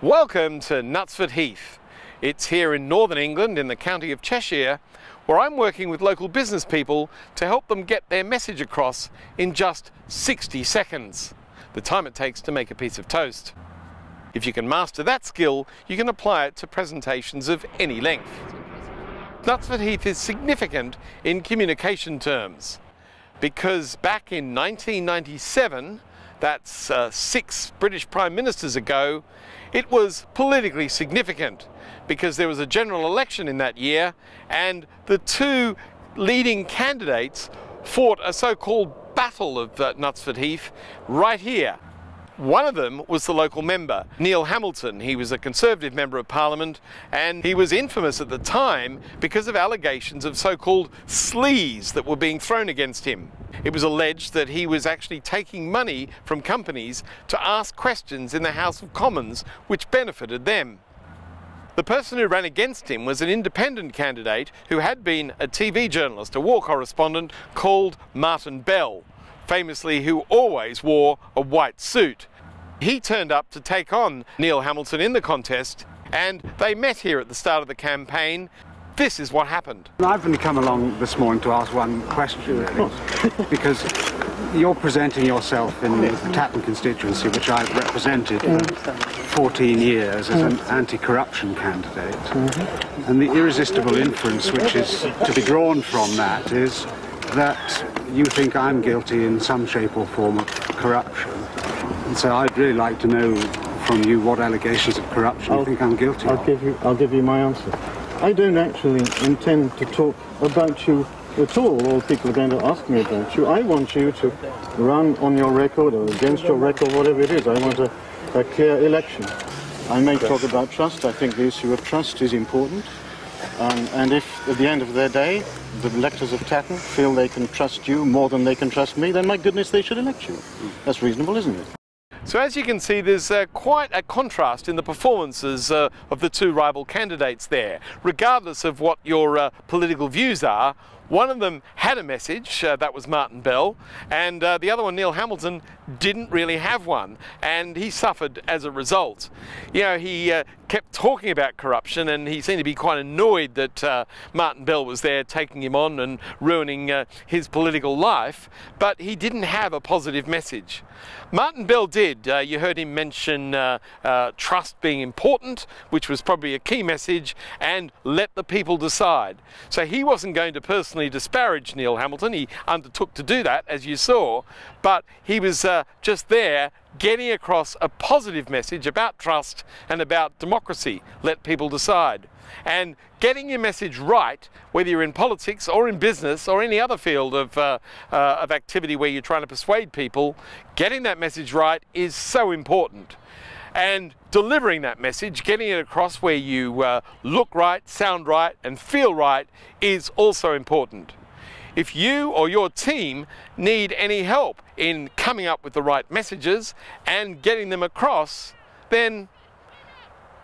Welcome to Knutsford Heath. It's here in northern England in the county of Cheshire, where I'm working with local business people to help them get their message across in just 60 seconds, the time it takes to make a piece of toast. If you can master that skill, you can apply it to presentations of any length. Knutsford Heath is significant in communication terms because back in 1997, that's 6 British Prime Ministers ago, it was politically significant because there was a general election in that year and the two leading candidates fought a so-called battle of Knutsford Heath right here. One of them was the local member, Neil Hamilton. He was a Conservative Member of Parliament and he was infamous at the time because of allegations of so-called sleaze that were being thrown against him. It was alleged that he was actually taking money from companies to ask questions in the House of Commons which benefited them. The person who ran against him was an independent candidate who had been a TV journalist, a war correspondent called Martin Bell, famously who always wore a white suit. He turned up to take on Neil Hamilton in the contest and they met here at the start of the campaign. This is what happened. I've only come along this morning to ask one question, really, because you're presenting yourself in the Tatton constituency, which I've represented for 14 years as an anti-corruption candidate. And the irresistible inference which is to be drawn from that is that you think I'm guilty in some shape or form of corruption. And so I'd really like to know from you what allegations of corruption you think I'm guilty of. I'll give you my answer. I don't actually intend to talk about you at all people are going to ask me about you. I want you to run on your record or against your record, whatever it is. I want a clear election. I may talk about trust. I think the issue of trust is important. And if at the end of their day the electors of Tatton feel they can trust you more than they can trust me, then my goodness, they should elect you. That's reasonable, isn't it? So as you can see, there's quite a contrast in the performances of the two rival candidates there. Regardless of what your political views are, one of them had a message, that was Martin Bell, and the other one, Neil Hamilton, didn't really have one, and he suffered as a result. You know, he kept talking about corruption and he seemed to be quite annoyed that Martin Bell was there taking him on and ruining his political life, but he didn't have a positive message. Martin Bell did. You heard him mention trust being important, which was probably a key message, and let the people decide. So he wasn't going to personally disparage Neil Hamilton. He undertook to do that, as you saw, but he was just there getting across a positive message about trust and about democracy. Let people decide. And getting your message right, whether you're in politics or in business or any other field of activity where you're trying to persuade people, getting that message right is so important. And delivering that message, getting it across where you look right, sound right and feel right is also important. If you or your team need any help in coming up with the right messages and getting them across, then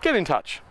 get in touch.